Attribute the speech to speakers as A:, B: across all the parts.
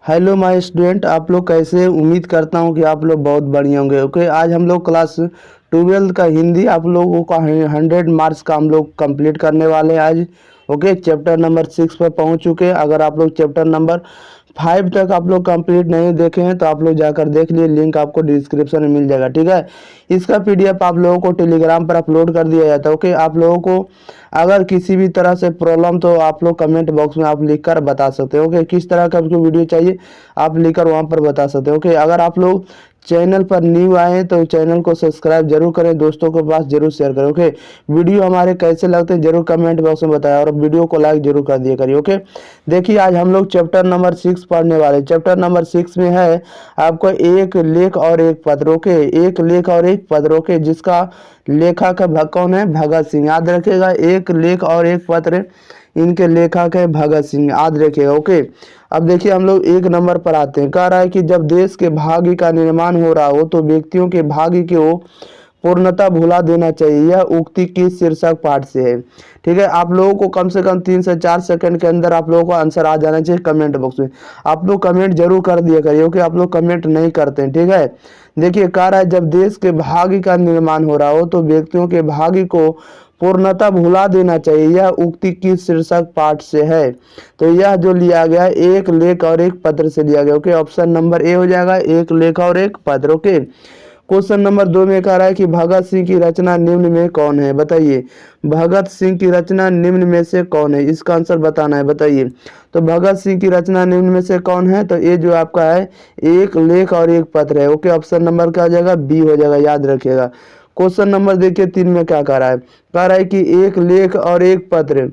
A: Hello my student, आप लोग कैसे? उम्मीद करता हूँ कि आप लोग बहुत बढ़िया होंगे। ओके, आज हम लोग क्लास 12 का हिंदी आप लोगों का 100 मार्क्स का हम लोग कंप्लीट करने वाले हैं आज। ओके, चैप्टर नंबर 6 पर पहुँच चुके हैं। अगर आप लोग चैप्टर नंबर 5 तक आप लोग कंप्लीट नहीं देखे हैं तो आप लोग जाकर देख लिए, लिंक आपको डिस्क्रिप्शन में मिल जाएगा। ठीक है, इसका पीडीएफ आप लोगों को टेलीग्राम पर अपलोड कर दिया जाता है। ओके, आप लोगों को अगर किसी भी तरह से प्रॉब्लम तो आप लोग कमेंट बॉक्स में आप लिखकर बता सकते हो। ओके, किस तरह का आपको वीडियो चाहिए आप लिखकर वहां पर बता सकते हो। ओके, अगर आप लोग चैनल पर न्यू आए हैं तो चैनल को सब्सक्राइब जरूर करें, दोस्तों के पास जरूर शेयर करें। ओके, वीडियो हमारे कैसे लगते हैं जरूर कमेंट बॉक्स में बताएं और वीडियो को लाइक जरूर कर दिया करिए। ओके, देखिए आज हम लोग चैप्टर नंबर 6 पढ़ने वाले। चैप्टर नंबर 6 में है आपको एक लेख और एक पत्र। ओके, एक लेख और एक पत्र। ओके, जिसका लेखक कौन है? भगत सिंह। याद रखिएगा, एक लेख और एक पत्र, इनके लेखक है भगत सिंह, याद रखिएगा। ओके, अब देखिए हम लोग एक नंबर पर आते हैं। कह रहा है कि जब देश के भाग्य का निर्माण हो रहा हो तो व्यक्तियों के भाग्य को पूर्णता भुला देना चाहिए। यह उक्ति की शीर्षक पाठ से है। ठीक है, आप लोगों को कम से कम 3 से 4 सेकंड के अंदर आप लोगों को आंसर आ जाना चाहिए कमेंट बॉक्स में। आप लोग कमेंट जरूर कर दिया करिए। ओके, आप लोग कमेंट नहीं करते हैं। ठीक है, देखिए कह रहा है जब देश के भाग्य का निर्माण हो रहा हो तो व्यक्तियों के भाग्य को पूर्णता भुला देना चाहिए। यह उक्ति की शीर्षक पाठ से है। तो यह जो लिया गया है एक लेख और एक पत्र से लिया गया। ओके, ऑप्शन नंबर ए हो जाएगा, एक लेख और एक पत्र। ओके, क्वेश्चन नंबर 2 में कह रहा है कि भगत सिंह की रचना निम्न में कौन है? बताइए, भगत सिंह की रचना निम्न में से कौन है? इसका आंसर बताना है, बताइए। तो भगत सिंह की रचना निम्न में से कौन है? तो ये जो आपका है एक लेख और एक पत्र है। ओके, ऑप्शन नंबर क्या हो जाएगा? बी हो जाएगा, याद रखिएगा। क्वेश्चन नंबर देखिए 3 में क्या कह रहा है? कह रहा है कि एक लेख और एक पत्र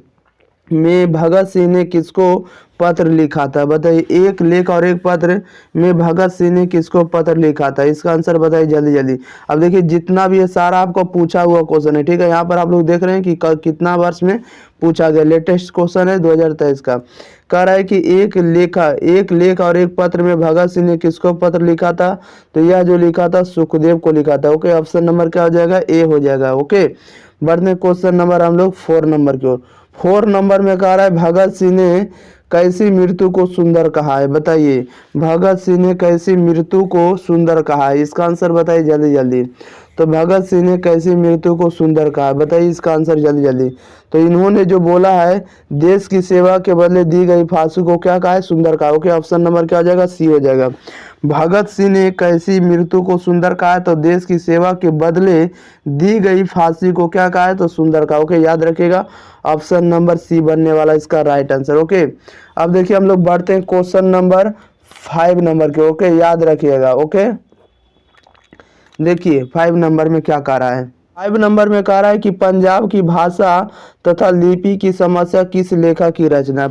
A: में भगत सिंह ने किसको पत्र लिखा था? बताइए, एक लेख और एक पत्र में भगत सिंह ने किसको पत्र लिखा था? इसका आंसर बताइए जल्दी जल्दी। अब देखिए जितना भी है सारा आपको पूछा हुआ क्वेश्चन है। ठीक है, यहाँ पर आप लोग देख रहे हैं कि कितना वर्ष में पूछा गया। लेटेस्ट क्वेश्चन है 2023 का। कह रहा है कि एक लेख और एक पत्र में भगत सिंह ने किसको पत्र लिखा था? तो यह जो लिखा था सुखदेव को लिखा था। ओके, ऑप्शन नंबर क्या हो जाएगा? ए हो जाएगा। ओके, बढ़ते क्वेश्चन नंबर हम लोग 4 नंबर की ओर। 4 नंबर में कह रहा है भगत सिंह ने कैसी मृत्यु को सुंदर कहा है? बताइए, भगत सिंह ने कैसी मृत्यु को सुंदर कहा है? इसका आंसर बताइए जल्दी जल्दी। तो भगत सिंह ने कैसी मृत्यु को सुंदर कहा है? बताइए इसका आंसर जल्दी जल्दी। तो इन्होंने जो बोला है देश की सेवा के बदले दी गई फांसी को क्या कहा है? सुंदर कहा। ओके, ऑप्शन नंबर क्या हो जाएगा? सी हो जाएगा। भगत सिंह ने कैसी मृत्यु को सुंदर कहा है? तो देश की सेवा के बदले दी गई फांसी को क्या कहा है? तो सुंदर कहा। ओके, याद रखिएगा, ऑप्शन नंबर सी बनने वाला इसका राइट आंसर। ओके, अब देखिए हम लोग बढ़ते हैं क्वेश्चन नंबर 5 नंबर के। ओके, याद रखिएगा। ओके, देखिए 5 नंबर में क्या कह रहा है? 5 नंबर में कह रहा है कि पंजाब की भाषा तथा लिपि की समस्या किस लेखक की रचना है?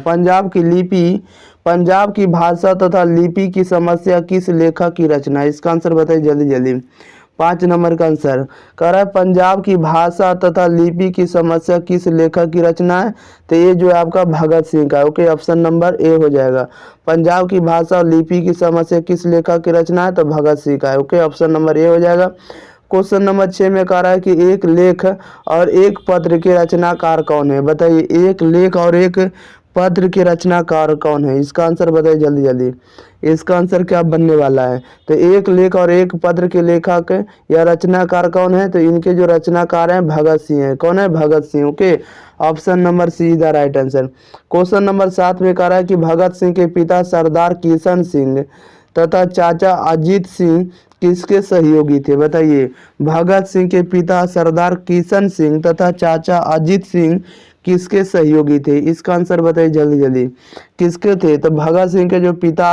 A: पंजाब की भाषा तथा लिपि की समस्या किस लेखक की रचना है? इसका आंसर बताइए जल्दी जल्दी। 5 नंबर का आंसर कह रहा है पंजाब की भाषा तथा लिपि की समस्या किस लेखक की रचना है? तो ये जो है आपका भगत सिंह का। ओके, ऑप्शन नंबर ए हो जाएगा। पंजाब की भाषा और लिपि की समस्या किस लेखक की रचना है? तो भगत सिंह का है। ओके, ऑप्शन नंबर ए हो जाएगा। क्वेश्चन नंबर 6 में कह रहा है कि एक लेख और एक पत्र के रचनाकार कौन है? बताइए, एक लेख और एक पत्र के रचनाकार कौन है? इसका आंसर बताइए जल्दी जल्दी। इसका आंसर क्या बनने वाला है? तो एक लेख और एक पत्र के लेखक या रचनाकार कौन है? तो इनके जो रचनाकार हैं भगत सिंह है। कौन है? Bhagat Singh. Okay, option number C is the right answer. Question number 7 में कह रहा है कि भगत सिंह के पिता सरदार किशन सिंह तथा चाचा अजीत सिंह किसके सहयोगी थे? बताइए, भगत सिंह के पिता सरदार किशन सिंह तथा चाचा अजीत सिंह किसके सहयोगी थे? इसका आंसर बताइए जल्दी जल्दी। किसके थे? तो भगत सिंह के जो पिता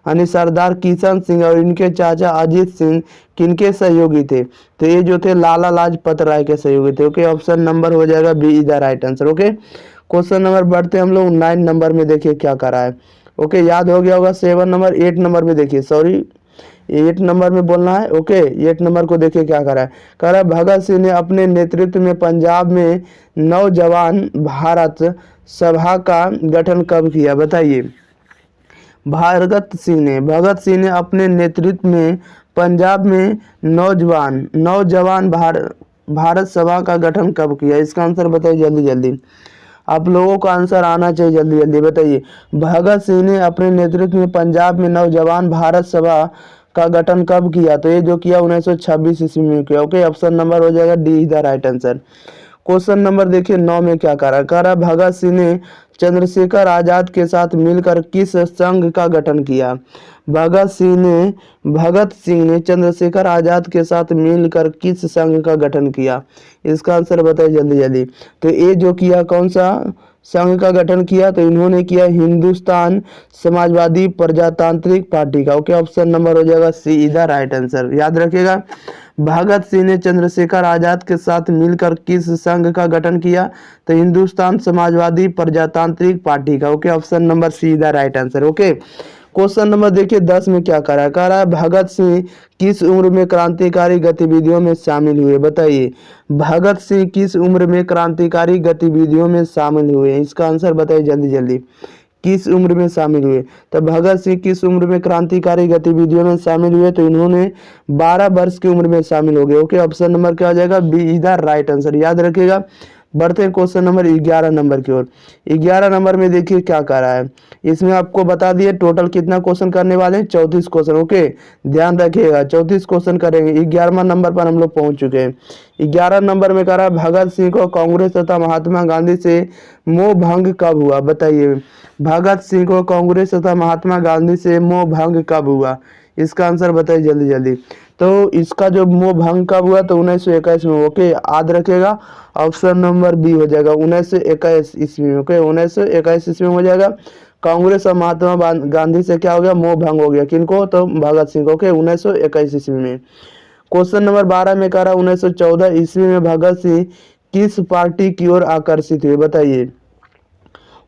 A: यानी सरदार किशन सिंह और इनके चाचा अजीत सिंह किनके सहयोगी थे? तो ये जो थे लाला लाजपत राय के सहयोगी थे। ओके, ऑप्शन नंबर हो जाएगा B is the right answer. Okay, question number बढ़ते हम लोग 9 नंबर में। देखिए क्या कर रहा है। ओके, याद हो गया होगा 7 नंबर। 8 नंबर में देखिए, सॉरी 8 नंबर में बोलना है। ओके, 8 नंबर को देखिए क्या कर रहा है। कह रहा है भगत सिंह ने अपने नेतृत्व में पंजाब में नौजवान भारत सभा का गठन कब किया? बताइए, भगत सिंह ने अपने नेतृत्व में पंजाब में नौजवान भारत सभा का गठन कब किया? इसका आंसर बताइए जल्दी जल्दी। आप लोगों का आंसर आना चाहिए जल्दी जल्दी, बताइए। भगत सिंह ने अपने नेतृत्व में पंजाब में नौजवान भारत सभा का गठन कब किया? तो ये जो किया 1926 ईस्वी में किया। ओके, ऑप्शन नंबर हो जाएगा D is the right answer. Question number देखिए 9 में क्या कह रहा है भगत सिंह ने चंद्रशेखर आजाद के साथ मिलकर किस संघ का गठन किया? भगत सिंह ने चंद्रशेखर आजाद के साथ मिलकर किस संघ का गठन किया? इसका आंसर बताइए जल्दी जल्दी। तो ये जो किया कौन सा संघ का गठन किया? तो इन्होंने किया हिंदुस्तान समाजवादी प्रजातांत्रिक पार्टी का। ओके, ऑप्शन नंबर हो जाएगा सी इज द राइट आंसर। याद रखिएगा, भगत सिंह ने चंद्रशेखर आजाद के साथ मिलकर किस संघ का गठन किया? तो हिंदुस्तान समाजवादी प्रजातांत्रिक पार्टी का। Okay, option number see the right answer. Okay, question number देखिए 10 में क्या कह रहा है भगत सिंह किस उम्र में क्रांतिकारी गतिविधियों में शामिल हुए? बताइए, भगत सिंह किस उम्र में क्रांतिकारी गतिविधियों में शामिल हुए? इसका आंसर बताइए जल्दी जल्दी। किस उम्र में शामिल हुए? तो भगत सिंह किस उम्र में क्रांतिकारी गतिविधियों में शामिल हुए? तो इन्होंने 12 वर्ष की उम्र में शामिल हो गए। ओके, ऑप्शन नंबर क्या हो जाएगा? B is the right answer. याद रखिएगा। बढ़ते हैं क्वेश्चन नंबर 11 नंबर की ओर। 11 नंबर में देखिए क्या कह रहा है, इसमें आपको बता दिए टोटल कितना क्वेश्चन करने वाले हैं, 34 क्वेश्चन। ओके, ध्यान रखिएगा 34 क्वेश्चन करेंगे। 11वां नंबर पर हम लोग पहुंच चुके हैं। 11 नंबर में कह रहा है भगत सिंह को कांग्रेस तथा महात्मा गांधी से मोह भंग कब हुआ? बताइए, भगत सिंह को कांग्रेस तथा महात्मा गांधी से मोह भंग कब हुआ? इसका आंसर बताइए जल्दी जल्दी। तो इसका जो मोह भंग कब हुआ? तो 1921 में। ओके, याद रखेगा, ऑप्शन नंबर बी हो जाएगा 1921 ईस्वी में। ओके, 1921 ईस्वी में हो जाएगा। कांग्रेस और महात्मा गांधी से क्या हो गया? मोह भंग हो गया। किनको? तो भगत सिंह को। ओके, 1921 ईस्वी में। क्वेश्चन नंबर 12 में कह रहा 1914 ईस्वी में भगत सिंह किस पार्टी की ओर आकर्षित हुए? बताइए,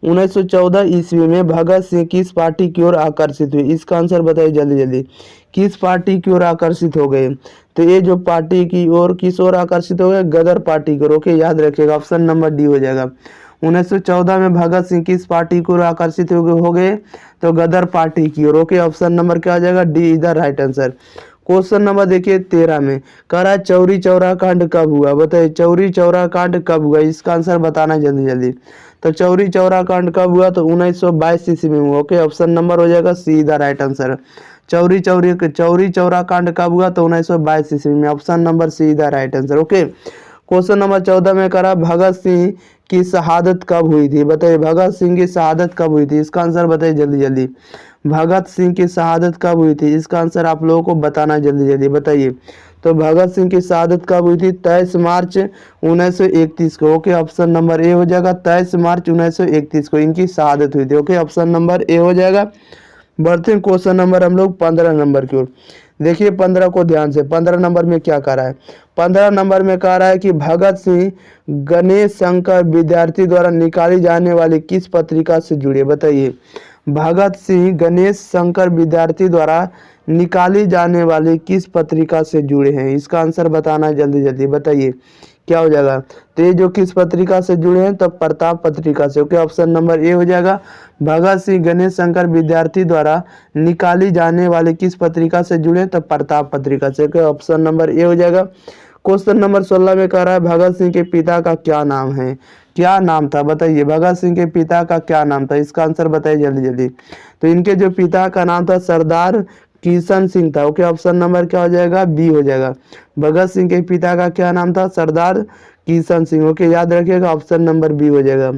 A: 1914 ईस्वी में भगत सिंह किस पार्टी की ओर आकर्षित हुए? इसका आंसर बताइए जल्दी जल्दी। किस पार्टी की ओर आकर्षित हो गए? तो ये जो पार्टी की ओर किस ओर आकर्षित हो गए? गदर पार्टी की ओर। ओके, याद रखिएगा, ऑप्शन नंबर डी हो जाएगा। 1914 में भगत सिंह किस पार्टी की ओर आकर्षित हो गए? तो गदर पार्टी की ओर। ओके, ऑप्शन नंबर क्या हो जाएगा? D is the right answer. Question number देखिए 13 में कह रहा है चौरी चौरा कांड कब हुआ? बताइए, चौरी चौरा कांड कब हुआ? इसका आंसर बताना जल्दी जल्दी। तो चौरी चौरा कांड कब हुआ? तो 1922 ईस्वी में हुआ। ओके, ऑप्शन नंबर हो जाएगा see the right answer. Chauri Chaura कांड कब हुआ? तो 1922 ईस्वी में। Option number see the right answer. Okay, question number 14 में करा भगत सिंह की शहादत कब हुई थी? बताइए, भगत सिंह की शहादत कब हुई थी? इसका आंसर बताइए जल्दी जल्दी। भगत सिंह की शहादत कब हुई थी? इसका आंसर आप लोगों को बताना जल्दी जल्दी, बताइए। तो भगत सिंह की शहादत कब हुई थी? 23 मार्च 1931 को। ओके, ऑप्शन नंबर ए हो जाएगा। 23 मार्च 1931 को इनकी शहादत हुई थी। ओके, ऑप्शन नंबर ए हो जाएगा। बढ़ते हैं क्वेश्चन नंबर हम लोग 15 नंबर की ओर। देखिए 15 को ध्यान से। 15 नंबर में क्या कह रहा है? 15 नंबर में कह रहा है कि भगत सिंह गणेश शंकर विद्यार्थी द्वारा निकाली जाने वाली किस पत्रिका से जुड़े? बताइए, भगत सिंह गणेश शंकर विद्यार्थी द्वारा निकाली जाने वाली किस पत्रिका से जुड़े हैं? इसका आंसर बताना जल्दी जल्दी, बताइए क्या हो जाएगा। तो ये जो किस पत्रिका से जुड़े हैं? तो प्रताप पत्रिका से। ओके, ऑप्शन नंबर ए हो जाएगा। भगत सिंह गणेश शंकर विद्यार्थी द्वारा निकाली जाने वाले किस पत्रिका से जुड़े हैं? तो प्रताप पत्रिका से। ओके, ऑप्शन नंबर ए हो जाएगा। क्वेश्चन नंबर 16 में कह रहा है भगत सिंह के पिता का क्या नाम है? क्या नाम था? बताइए, भगत सिंह के पिता का क्या नाम था? इसका आंसर बताइए जल्दी जल्दी। तो इनके जो पिता का नाम था सरदार किशन सिंह था। ओके, ऑप्शन नंबर क्या हो जाएगा? बी हो जाएगा। भगत सिंह के पिता का क्या नाम था? सरदार किशन सिंह। ओके, याद रखिएगा, ऑप्शन नंबर बी हो जाएगा।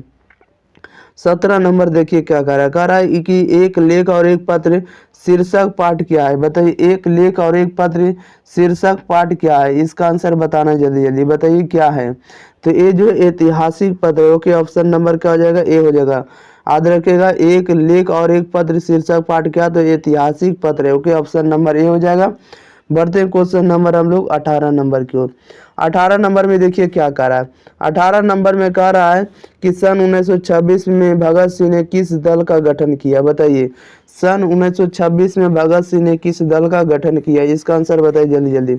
A: 17 नंबर देखिए क्या कह रहा है कि एक लेख और एक पत्र शीर्षक पाठ क्या है? बताइए, एक लेख और एक पत्र शीर्षक पाठ क्या है? इसका आंसर बताना जल्दी जल्दी, बताइए क्या है। तो ये जो ऐतिहासिक पत्र है। ओके, ऑप्शन नंबर क्या हो जाएगा? ए हो जाएगा। याद रखेगा, एक लेख और एक पत्र शीर्षक पाठ क्या? तो ऐतिहासिक पत्र है। ओके, ऑप्शन नंबर ए हो जाएगा। बढ़ते हैं क्वेश्चन नंबर हम लोग 18 नंबर की ओर। 18 नंबर में देखिए क्या कह रहा है। 18 नंबर में कह रहा है कि सन 1926 में भगत सिंह ने किस दल का गठन किया? बताइए, सन 1926 में भगत सिंह ने किस दल का गठन किया? इसका आंसर बताइए जल्दी जल्दी।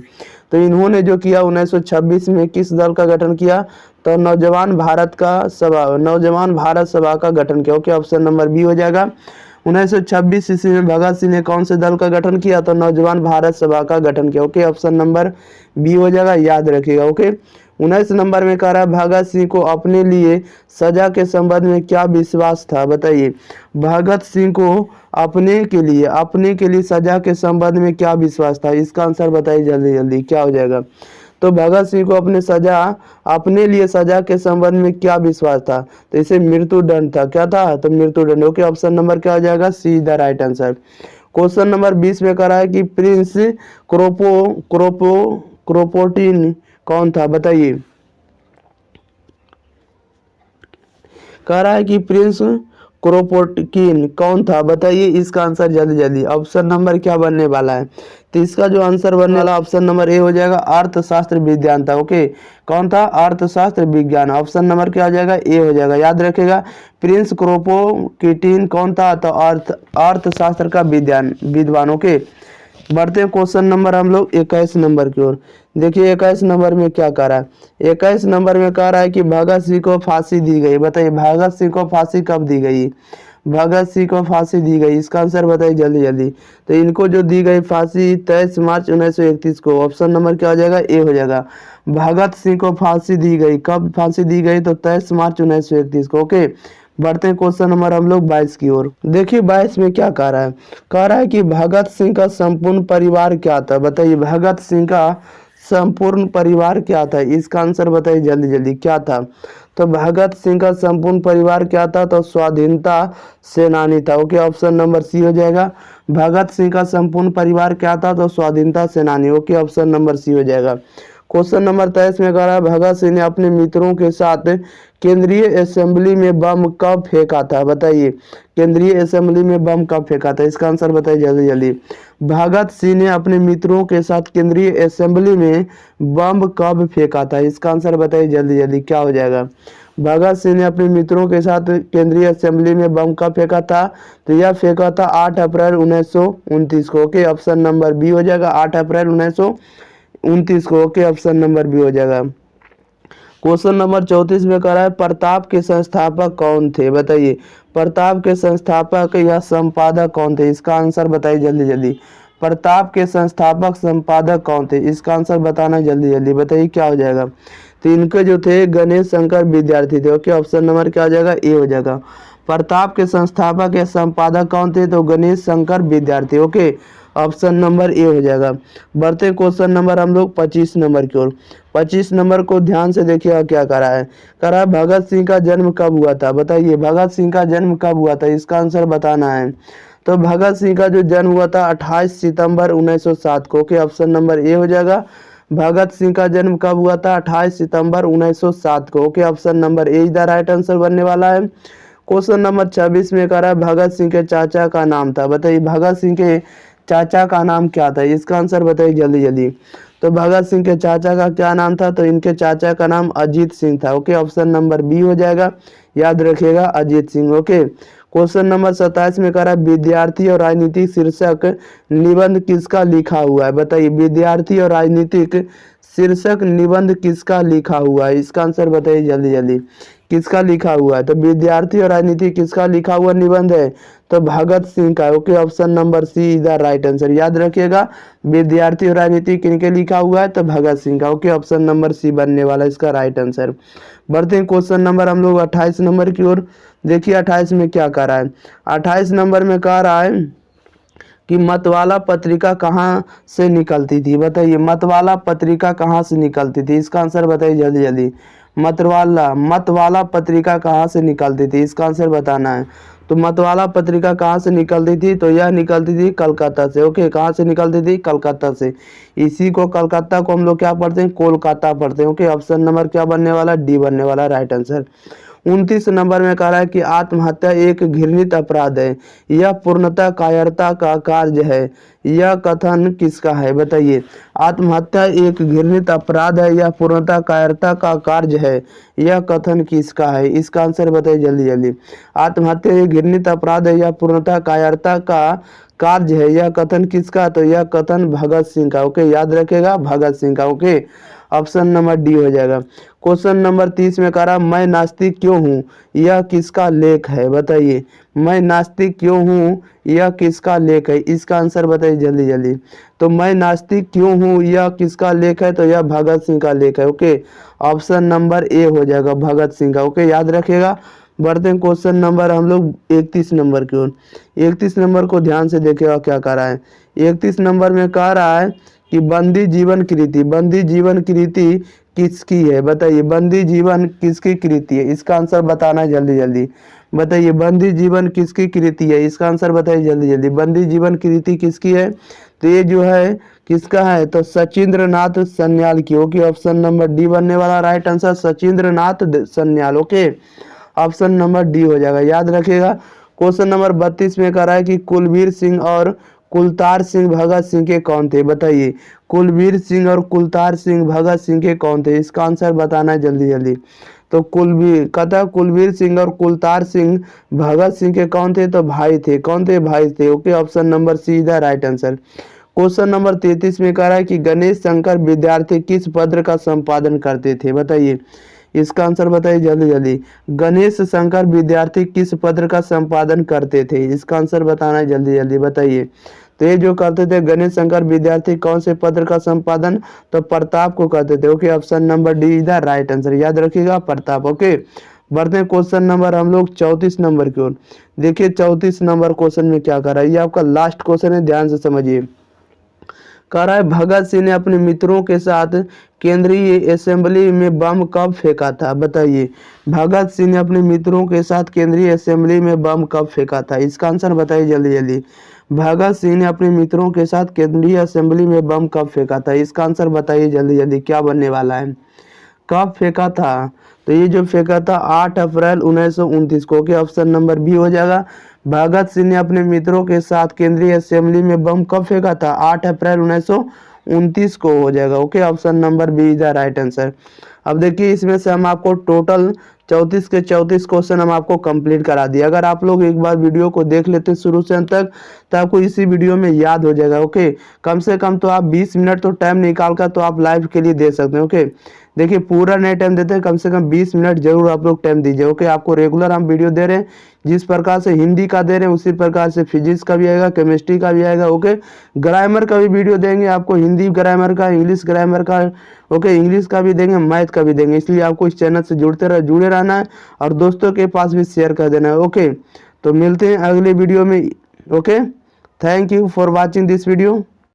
A: तो इन्होंने जो किया 1926 में किस दल का गठन किया? तो नौजवान भारत सभा का गठन किया। ओके, ऑप्शन नंबर बी हो जाएगा। 1926 ईस्वी में भगत सिंह ने कौन से दल का गठन किया? तो नौजवान भारत सभा का गठन किया। ओके, ऑप्शन नंबर बी हो जाएगा, याद रखिएगा। ओके, 19 नंबर में कह रहा है भगत सिंह को अपने लिए सजा के संबंध में क्या विश्वास था, बताइए। भगत सिंह को अपने के लिए सजा के संबंध में क्या विश्वास था, इसका आंसर बताइए जल्दी जल्दी, क्या हो जाएगा। तो भगत सिंह को अपने लिए सजा के संबंध में क्या विश्वास था, तो इसे मृत्युदंड था, क्या था, तो मृत्युदंड। ओके, ऑप्शन नंबर क्या हो जाएगा, see the right answer. Question number 20 में कह रहा है कि प्रिंस क्रोपोटिन कौन था, बताइए। कह रहा है कि प्रिंस क्रोपोटकिन कौन था, बताइए इसका आंसर जल्दी जल्दी। ऑप्शन नंबर क्या बनने वाला है, तो इसका जो आंसर बनने वाला ऑप्शन नंबर ए हो जाएगा, अर्थशास्त्र विज्ञान था। ओके, कौन था, अर्थशास्त्र विज्ञान। ऑप्शन नंबर क्या हो जाएगा, ए हो जाएगा, याद रखेगा। प्रिंस क्रोपोकिटिन कौन था, तो अर्थशास्त्र का विद्वान। ओके, बढ़ते हैं क्वेश्चन नंबर हम लोग 21 नंबर की ओर। देखिए 21 नंबर में क्या कह रहा है, 21 नंबर में कह रहा है कि भगत सिंह को फांसी दी गई, बताइए भगत सिंह को फांसी कब दी गई, भगत सिंह को फांसी दी गई, इसका आंसर बताइए जल्दी जल्दी। तो इनको जो दी गई फांसी 23 मार्च 1931 को। ऑप्शन नंबर क्या हो जाएगा, ए हो जाएगा। भगत सिंह को फांसी दी गई, कब फांसी दी गई, तो 23 मार्च 1931 को। ओके, बढ़ते हैं क्वेश्चन नंबर हम लोग 22 की ओर। देखिए 22 में क्या कह रहा है, कह रहा है कि भगत सिंह का संपूर्ण परिवार क्या था, बताइए भगत सिंह का संपूर्ण परिवार क्या था, इसका आंसर बताइए जल्दी जल्दी, क्या था। तो भगत सिंह का संपूर्ण परिवार क्या था, तो स्वाधीनता सेनानी था। ओके, ऑप्शन नंबर सी हो जाएगा। भगत सिंह का संपूर्ण परिवार क्या था, तो स्वाधीनता सेनानी। ओके, ऑप्शन नंबर सी हो जाएगा। क्वेश्चन नंबर 23 में कह रहा है भगत सिंह ने अपने मित्रों के साथ केंद्रीय असेंबली में बम कब फेंका था, बताइए केंद्रीय असेंबली में बम कब फेंका था, इसका आंसर बताइए जल्दी जल्दी। भगत सिंह ने अपने मित्रों के साथ केंद्रीय असेंबली में बम कब फेंका था, इसका आंसर बताइए जल्दी जल्दी, क्या हो जाएगा। भगत सिंह ने अपने मित्रों के साथ केंद्रीय असेंबली में बम कब फेंका था, तो यह फेंका था 8 अप्रैल 1929 को। ओके, ऑप्शन नंबर बी हो जाएगा, 8 अप्रैल 1929 को। ओके, ऑप्शन नंबर बी हो जाएगा। क्वेश्चन नंबर 34 में कह रहा है प्रताप के संस्थापक कौन थे, बताइए प्रताप के संस्थापक या संपादक कौन थे, इसका आंसर बताइए जल्दी जल्दी। प्रताप के संस्थापक संपादक कौन थे, इसका आंसर बताना जल्दी जल्दी, बताइए क्या हो जाएगा। तो इनके जो थे गणेश शंकर विद्यार्थी थे। ओके, ऑप्शन नंबर क्या हो जाएगा, ए हो जाएगा। प्रताप के संस्थापक या संपादक कौन थे, तो गणेश शंकर विद्यार्थी। ओके, ऑप्शन नंबर ए हो जाएगा। बढ़ते क्वेश्चन नंबर हम लोग 25 नंबर की ओर। 25 नंबर को ध्यान से देखिएगा क्या करा है, करा भगत सिंह का जन्म कब हुआ था, बताइए भगत सिंह का जन्म कब हुआ था, इसका आंसर बताना है। तो भगत सिंह का जो जन्म हुआ था 28 सितंबर 1907 को। ओके, ऑप्शन नंबर ए हो जाएगा। भगत सिंह का जन्म कब हुआ था, 28 सितंबर 1907 को। Okay, option number A is the right answer बनने वाला है। क्वेश्चन नंबर 26 में कह रहा है भगत सिंह के चाचा का नाम था, बताइए भगत सिंह के चाचा का नाम क्या था, इसका आंसर बताइए जल्दी जल्दी। तो भगत सिंह के चाचा का क्या नाम था, तो इनके चाचा का नाम अजीत सिंह था। ओके, ऑप्शन नंबर बी हो जाएगा, याद रखिएगा Ajit Singh. Okay, question number 27 में कह रहा है विद्यार्थी और राजनीतिक शीर्षक निबंध किसका लिखा हुआ है, बताइए विद्यार्थी और राजनीतिक शीर्षक निबंध किसका लिखा हुआ है, इसका आंसर बताइए जल्दी जल्दी, किसका लिखा हुआ है। तो विद्यार्थी और राजनीति किसका लिखा हुआ निबंध है, तो भगत सिंह का। Okay, option number C is the right answer, याद रखिएगा विद्यार्थी और राजनीति किनके लिखा हुआ है, तो भगत सिंह का। ओके, ऑप्शन नंबर सी बनने वाला इसका राइट आंसर। बढ़ते हैं क्वेश्चन नंबर हम लोग 28 नंबर की ओर। देखिए 28 में क्या कह रहा है, 28 नंबर में कह रहा है कि मतवाला पत्रिका कहाँ से निकलती थी, बताइए मतवाला पत्रिका कहाँ से निकलती थी, इसका आंसर बताइए जल्दी जल्दी। मतवाला पत्रिका कहाँ से निकलती थी, इसका आंसर बताना है। तो मतवाला पत्रिका कहाँ से निकलती थी, तो यह निकलती थी कलकत्ता से। ओके, कहाँ से निकलती थी, कलकत्ता से। इसी को कलकत्ता को हम लोग क्या पढ़ते हैं, कोलकाता पढ़ते हैं। ओके, ऑप्शन नंबर क्या बनने वाला, डी बनने वाला राइट आंसर। 29 नंबर में कह रहा है कि आत्महत्या एक घृणित अपराध है, यह पूर्णतः कायरता का कार्य है, यह कथन किसका है, बताइए आत्महत्या एक घृणित अपराध है, यह पूर्णतः कायरता का कार्य है, यह कथन किसका है, इसका आंसर बताइए जल्दी जल्दी। आत्महत्या एक घृणित अपराध है, यह पूर्णतः कायरता का कार्य है। यह कथन किसका? तो यह कथन भगत सिंह का। ओके, याद रखेगा, भगत सिंह का। ओके, ऑप्शन नंबर डी हो जाएगा। क्वेश्चन नंबर 30 में कह रहा मैं नास्तिक क्यों हूँ, यह किसका लेख है? बताइए, मैं नास्तिक क्यों हूँ, यह किसका लेख है? इसका आंसर बताइए जल्दी जल्दी। तो मैं नास्तिक क्यों हूँ, यह किसका लेख है? तो यह भगत सिंह का लेख है। ओके, ऑप्शन नंबर ए हो जाएगा, भगत सिंह का। ओके, याद रखेगा। बढ़ते हैं क्वेश्चन नंबर हम लोग 31 नंबर की ओर। 31 नंबर को ध्यान से देखिएगा क्या कह रहा है। 31 नंबर में कह रहा है कि बंदी जीवन कृति, बंदी जीवन कृति किसकी है? बताइए, बंदी जीवन किसकी कृति है? इसका आंसर बताना है जल्दी जल्दी। बताइए, बंदी जीवन किसकी कृति है? इसका आंसर बताइए जल्दी जल्दी। बंदी जीवन कृति किसकी है? तो ये जो है किसका है? तो सचिंद्र नाथ सन्याल की। ओके, ऑप्शन नंबर डी बनने वाला right answer Sachindra Nath Sanyal. Okay, option number D हो जाएगा, याद रखिएगा। क्वेश्चन नंबर 32 में कह रहा है कि कुलबीर सिंह और कुलतार सिंह भगत सिंह के कौन थे? बताइए, कुलबीर सिंह और कुलतार सिंह भगत सिंह के कौन थे? इसका आंसर बताना है जल्दी जल्दी। तो कुलबीर सिंह और कुलतार सिंह भगत सिंह के कौन थे? तो भाई थे। कौन थे? भाई थे। Okay, option number see the right answer. Question number 33 में कह रहा है कि गणेश शंकर विद्यार्थी किस पत्र का संपादन करते थे? बताइए, इसका आंसर बताइए जल्दी जल्दी। गणेश शंकर विद्यार्थी किस पत्र का संपादन करते थे? इसका आंसर बताना है जल्दी जल्दी। बताइए, तो ये जो करते थे गणेश शंकर विद्यार्थी कौन से पत्र का संपादन? तो प्रताप को करते थे। Okay, option number D is the right answer, याद रखिएगा, प्रताप। ओके, बढ़ते हैं क्वेश्चन नंबर हम लोग 34 नंबर की ओर। देखिए 34 नंबर क्वेश्चन में क्या कर रहा है, ये आपका लास्ट क्वेश्चन है, ध्यान से समझिए। कह रहा है भगत सिंह ने अपने मित्रों के साथ केंद्रीय असेंबली में बम कब फेंका था? बताइए, भगत सिंह ने अपने मित्रों के साथ केंद्रीय असेंबली में बम कब फेंका था? इसका आंसर बताइए जल्दी जल्दी। भगत सिंह ने अपने मित्रों के साथ केंद्रीय असेंबली में बम कब फेंका था? इसका आंसर बताइए जल्दी जल्दी, क्या बनने वाला है? कब फेंका था? तो ये जो फेंका था 8 अप्रैल 1929 को। के ऑप्शन नंबर बी हो जाएगा। भगत सिंह ने अपने मित्रों के साथ केंद्रीय असेंबली में बम कब फेंका था? 8 अप्रैल 1929 को हो जाएगा। Okay, option number B is the right answer. अब देखिए, इसमें से हम आपको टोटल 34 के 34 क्वेश्चन हम आपको कंप्लीट करा दिए। अगर आप लोग एक बार वीडियो को देख लेते हैं शुरू से अंत तक, तो आपको इसी वीडियो में याद हो जाएगा। ओके, कम से कम तो आप 20 मिनट तो टाइम निकाल कर तो आप लाइव के लिए दे सकते हैं। ओके, देखिए पूरा नहीं टाइम देते हैं, कम से कम 20 मिनट जरूर आप लोग टाइम दीजिए। ओके, आपको रेगुलर हम वीडियो दे रहे हैं, जिस प्रकार से हिंदी का दे रहे हैं उसी प्रकार से फिजिक्स का भी आएगा, केमिस्ट्री का भी आएगा। ओके, ग्रामर का भी वीडियो देंगे आपको, हिंदी ग्रामर का, इंग्लिश ग्रामर का। ओके, इंग्लिश का भी देंगे, मैथ का भी देंगे। इसलिए आपको इस चैनल से जुड़े रहना है और दोस्तों के पास भी शेयर कर देना है। ओके, तो मिलते हैं अगले वीडियो में। Okay, thank you for watching this video.